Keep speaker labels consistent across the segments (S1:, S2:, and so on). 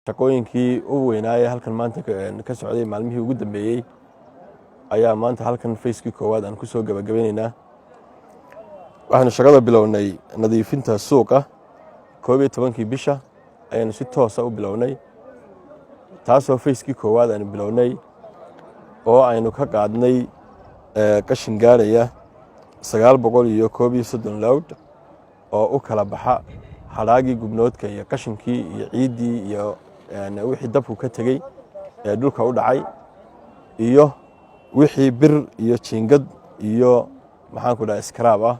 S1: shaqooyinkii ugu weynaaye halkan maanta ka socday maalmihii ugu dambeeyey ayaa maanta halkan fayskii koowaad aan ku soo gabagabeynaynaa. waxaanu shaqada bilownay nadiifinta suuqa 11kii bisha ayaanu si toosa u bilownay, taasoo fayskii koowaad aanu bilownay oo aynu ka qaadnay qashin gaaraya 930 lowd oo u kala baxa hadhaagii gubnoodka iyo qashinkii iyo ciiddii iyo wixii dabku ka tegey ee dhulka u dhacay iyo wixii bir iyo jiingad iyo maxaanku dhaha iskaraab ah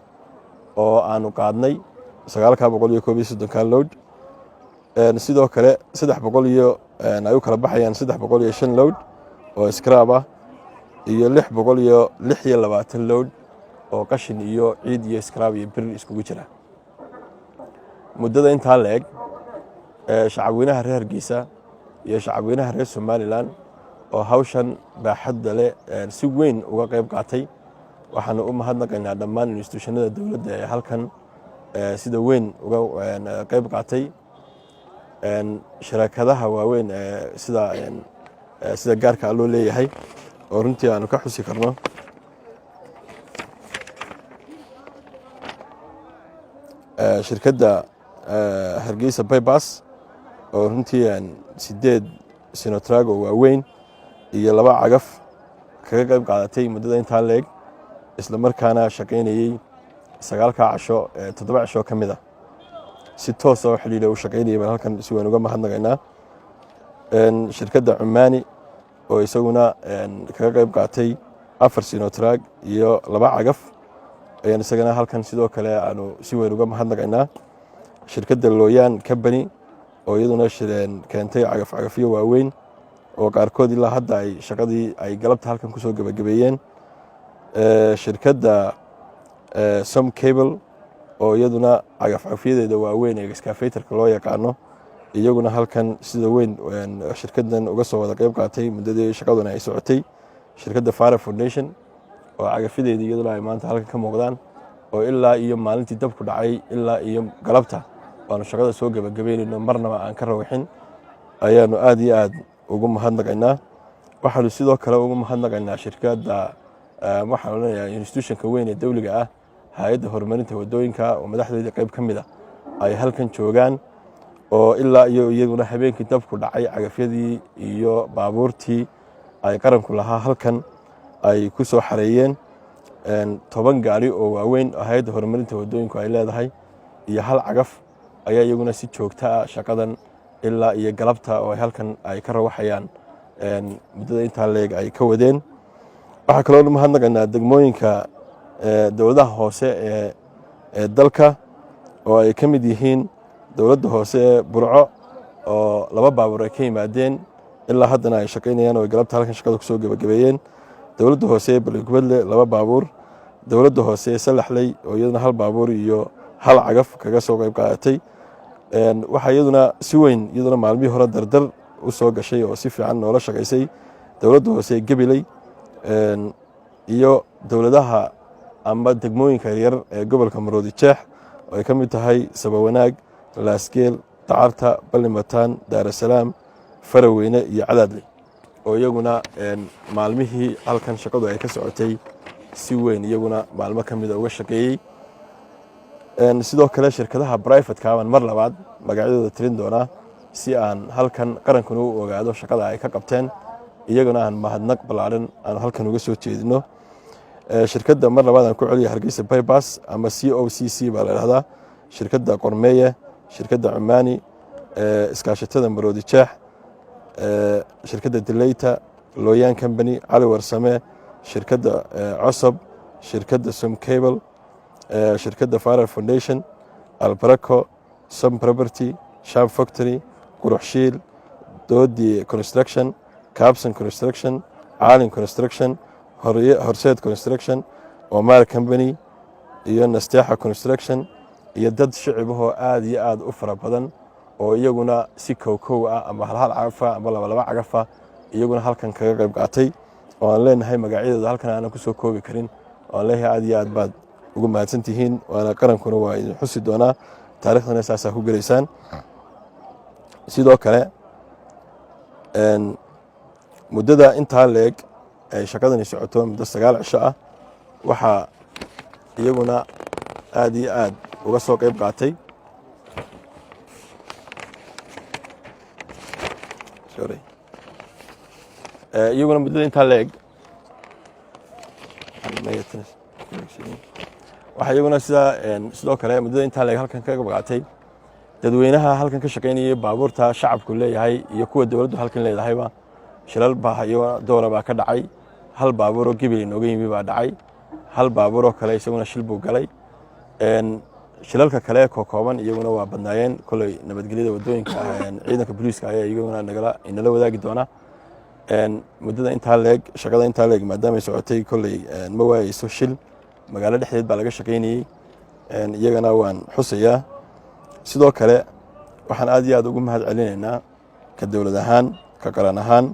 S1: oo aanu qaadnay 930 lowd. sidoo kale 300 ay u kala baxayaan 305 lowd oo iskaraab ah iyo 626 lowd oo qashin iyo ciid iyo iskaraab iyo bir iskugu jira. muddada intaa la eg shacabweynaha reer Hargeysa iyo shacabweynaha reer Somaliland oo hawshan baaxadda leh si weyn uga qayb qaatay, waxaanu u mahadnaqaynaa dhammaan institutionada dawladda ee halkan sida weyn uga qayb qaatay. shirkadaha waaweyn sida gaarka loo leeyahay oo runtii aanu ka xusi karno shirkadda Hargeysa Bypass oo runtii 8 sinotrago waaweyn iyo 2 cagaf kaga qayb qaadatay muddada intaa leeg, isla markaana shaqaynayay 9 casho 7 casho ka mid ah si toos ah xiliilo u shaqaynayay. halkan si weyn uga mahadnaqaynaa shirkadda Cumaani oo isaguna kaga qayb qaatay 4 sinotrag iyo 2 cagaf ayaan isagana halkan sidoo kale aanu si weyn uga mahadnaqaynaa. shirkadda Looyaan Company oo iyaduna keentay cagafyo waaweyn oo qaarkood ilaa hadda ay shaqadii ay galabta halkan ku soo gabagabeeyeen. shirkadda Som Cable oo iyaduna cagafyadeeda waaweyn ee excavatorka loo yaqaano iyaguna halkan sida weyn shirkaddan uga soo wada qayb qaatay muddadii shaqaduna ay socotay. shirkadda Fara Foundation oo cagafyadeeda iyaduna ay maanta halkan ka muuqdaan oo ilaa iyo maalintii dabku dhacay ilaa iyo galabta waanu shaqada soo gabagabeynayno marnaba aan ka rawixin, ayaanu aad iyo aad ugu mahadnaqaynaa. waxaanu sidoo kale ugu mahadnaqaynaa shirkadda waxaan leeyahay institutionka weyn ee dawliga ah hay'adda horumarinta wadooyinka oo madaxdeeda qayb ka mid ah ay halkan joogaan oo ilaa iyo iyaguna habeenkii dabku dhacay cagafyadii iyo baabuurtii ay qaranku lahaa halkan ay ku soo xareeyeen. 10 gaari oo waaweyn oo hay'adda horumarinta wadooyinku ay leedahay iyo 1 cagaf ayaa iyaguna si joogto ah shaqadan ilaa iyo galabta oo halkan ay ka rawaxayaan muddada intaa leeg ay ka wadeen. waxaa kaloo mahadnaqaynaa degmooyinka dowladaha hoose ee dalka oo ay ka mid yihiin dowladda hoose ee Burco oo 2 baabuur ay ka yimaadeen ilaa haddana ay shaqaynayaan oo galabta halkan shaqada ku soo gabagabeeyeen. dowladda hoose ee Balgubadle 2 baabuur, dowladda hoose ee Salaxley oo iyaduna 1 baabuur iyo 1 cagaf kaga soo qayb qaadatay. waxa iyaduna si weyn iyaduna maalmihii hore dardar u soo gashay oo si fiican noola shaqaysay dowladda hoose ee Gabiley iyo dowladaha ama degmooyinka yar ee gobolka Maroodi Jeex oo ay ka mid tahay Sabawanaag, Laasgeel, Dacarta, Ballimataan, Daarasalaam, Faraweyne iyo Cadaadle oo iyaguna maalmihii halkan shaqadu ay ka socotay si weyn iyaguna maalmo ka mid ah uga shaqeeyay. sidoo kale shirkadaha private-ka aan mar labaad magacyadooda tirin doonaa si aan halkan qarankuna u ogaado shaqada ay ka qabteen, iyaguna aan mahadnaq ballaaran aan halkan uga soo jeedino. shirkadda mar labaad aan ku celiyo Hargeysa Bypass ama COCC baa la yiraahdaa, shirkadda Qormeeye, shirkadda Cumaani, iskaashatada Maroodi Jeex, shirkadda Delayta, Looyaan Company, Cali Warsame, shirkadda Cosab, shirkadda Som Cable, shirkadda Fara Foundation, Albraco, Som Property, Sham Factory, Quruxshiil, Doodi Construction, Capson Construction, Caalin Construction, Horseed Construction, Omar Company iyo Nasteexa Construction iyo dad shicibahoo aad iyo aad u fara badan oo iyaguna si koow ah ama hal cagafa ama 2 cagafa iyaguna halkan kaga qayb qaatay oo aan leenahay magacyadooda halkan aan ku soo koobi karin. oo leeyahay aad iyo aad baad ugu mahadsantihiin, waana qarankuna waa idin xusi doonaa taariikhdana saasa ku galeysaan. sidoo kale muddada intaa leeg ay shaqadani socoto muddo 9 cisho ah waxaa iyaguna aad iyo aad uga soo qayb qaatay iyaguna muddada intaa leeg waxaa iyaguna sidoo kale muddada intaa leeg halkan ka qayb qaatay dadweynaha halkan ka shaqaynayay baabuurta shacabku leeyahay iyo kuwa dowladdu halkan leedahayba shilal baa iyo doora baa ka dhacay hal baabuur oo Gibil inooga yimi baa dhacay hal baabuur oo kale isaguna shil buu galay shilalka kale kooban iyaguna waa badnaayeen kulay nabadgelyada wadooyinka ciidanka booliiska ayaa iyaguna inala wadaagi doona muddada intaa leeg shaqada intaa leeg maadaama ay socotay kulay ma waayeyso shil magaalo dhexdeed baa laga shaqaynayay iyagana waan xusayaa sidoo kale waxaan aad iyo aad ugu mahad celinaynaa ka dowlad ahaan ka qaran ahaan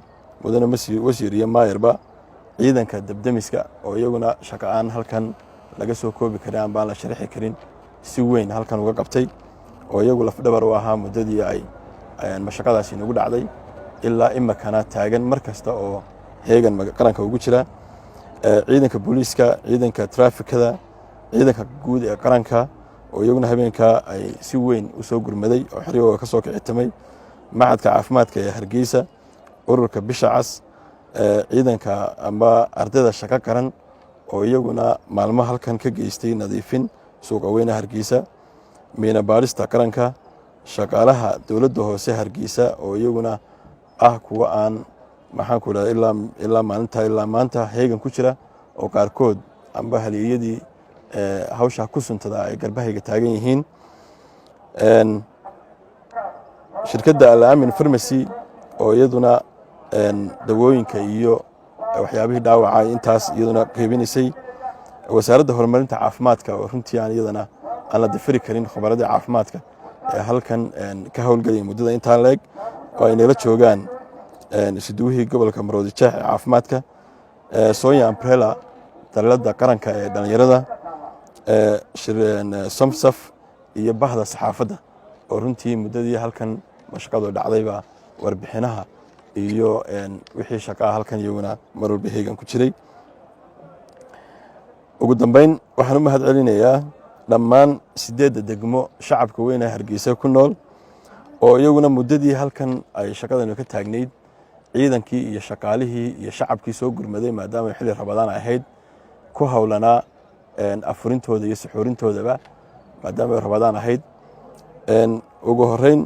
S1: mudane wasiir iyo maayarba ciidanka dabdamiska oo iyaguna shaqo aan halkan laga soo koobi karin aan baan la sharxi karin si weyn halkan uga qabtay oo iyagu lafdhabar u ahaa muddadii ay mashaqadaasi nagu dhacday ilaa imakana taagan mar kasta oo heegan qaranka ugu jira ciidanka booliiska ciidanka traafikada ciidanka guud ee qaranka oo iyaguna habeenka ay si weyn u soo gurmaday oo xiriyooda ka soo kicitamay macadka caafimaadka ee Hargeysa ururka Bisha Cas ciidanka amba ardayda shaqo qaran oo iyaguna maalmo halkan ka geystay nadiifin suuqa weyn ee Hargeysa miina baarista qaranka shaqaalaha dowladda hoose Hargeysa oo iyaguna kuwa aan maxaan ku raadin ilaa maanta heegan ku jira oo qaarkood amba haliyadii hawsha ku suntada ay garbahayga taagan yihiin shirkadda Al-Amin Pharmacy oo iyaduna dawooyinka iyo waxyaabihii dhaawacay intaas iyaduna qaybinaysay wasaaradda horumarinta caafimaadka oo runtii iyadana aan la dafiri karin khabarada caafimaadka ee halkan ka howlgalay muddada intaa leeg oo ay nala joogaan siduuhii gobolka Maroodi Jeex ee caafimaadka Sonia Umbrella dalada qaranka ee dhalinyarada Samsaf iyo bahda saxaafadda oo runtii muddadii halkan mashaqadu dhacdayba warbixinaha iyo wixii shaqo halkan iyaguna mar walba heegan ku jiray ugu dambeyn waxaan u mahad celinayaa dhammaan 8 degmo shacabka weyn ee Hargeysa ku nool oo iyaguna muddadii halkan ay shaqadan ka taagneyd ciidankii iyo shaqaalihii iyo shacabkii soo gurmaday maadaama xilli Ramadaan ahayd ku hawlana afurintooda iyo suxuurintoodaba maadaama Ramadaan ahayd ugu horeyn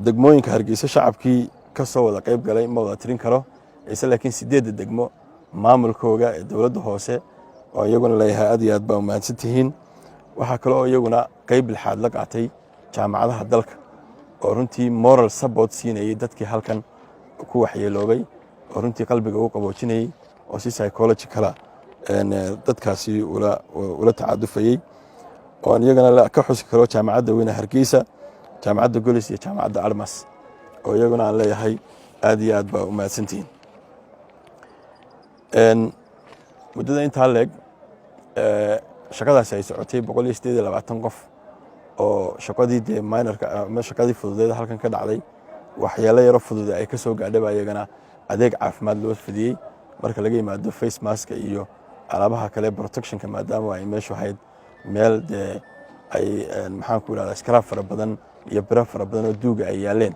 S1: degmooyinka Hargeysa shacabkii ka soo wada qayb galay ma wada tirin karo laakiin 8 degmo maamulkooda ee dowladda hoose oo iyaguna leeyahay aad iyo aad baa mahadsantihiin waxa kale oo iyaguna qayb lixaad la qaatay jaamacadaha dalka oo runtii moral support siinayay dadkii halkan ku waxyeeloobay oo runtii qalbiga u qaboojinayay oo si psychological dadkaasi ula tacaadufayay oo iyagana ka xusi karo jaamacadda weyn ee Hargeysa jaamacadda Golis iyo jaamacadda Almas oo iyaguna aan leeyahay aad iyo aad baa u mahadsantihiin muddada intaa leeg shaqadaasi ay socotay 128 qof oo shaqadii minorka ama shaqadii fududeed halkan ka dhacday waxyaalo yar fudud ay ka soo gaadhay iyagana adeeg caafimaad loo fidiyay marka laga yimaado face mask iyo alaabaha kale protectionka maadaama ay meeshu ahayd meel ay maxaan ku raadayay scrap fara badan iyo bira fara badan oo duuga ay yaaleen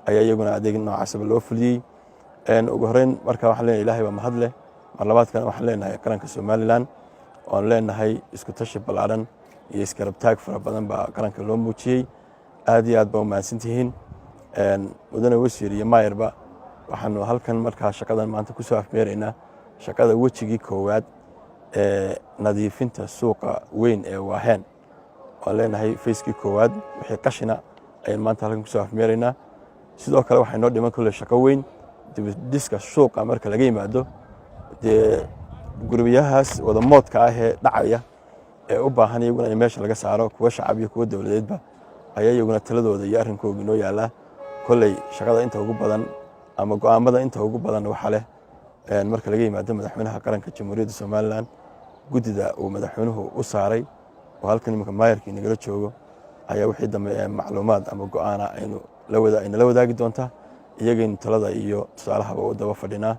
S1: ayaa iyaguna adeeg noocaas loo fuliyay ugu horeyn marka waxaan leenahay Ilaahay baa mahad leh mar labaadkan waxaan leenahay qaranka Soomaaliland oo leenahay isku tashi balaaran iyo iskarab taag fara badan baa qaranka loo muujiyay aad iyo aad baa u mahadsantihiin mudane wasiir iyo maayarba waxaanu halkan markaa shaqadan maanta ku soo afmeeraynaa shaqada wajigii koowaad ee nadiifinta suuqa weyn ee Waaheen oo leenahay feeskii koowaad wixii qashina ay maanta halkan ku soo afmeeraynaa sidoo kale waxay noo dhiman kale shaqo weyn diska suuqa marka laga yimaado gurbiyahaas wada moodka ah ee dhacaya ee u baahan iyaguna in meesha laga saaro kuwa shacab iyo kuwa dawladeedba ayaa iyaguna taladooda iyo arrinkooda inoo yaala kulay shaqada inta ugu badan ama go'aamada inta ugu badan waxa leh marka laga yimaado madaxweynaha qaranka Jamhuuriyadda Soomaaliland gudida uu madaxweynuhu u saaray oo halkan imika maayarkii nagala joogo ayaa wixii dambe macluumaad ama go'aana aynu la wadaagi doontaa iyagaynu talada iyo tusaalahaba u daba fadhinaa.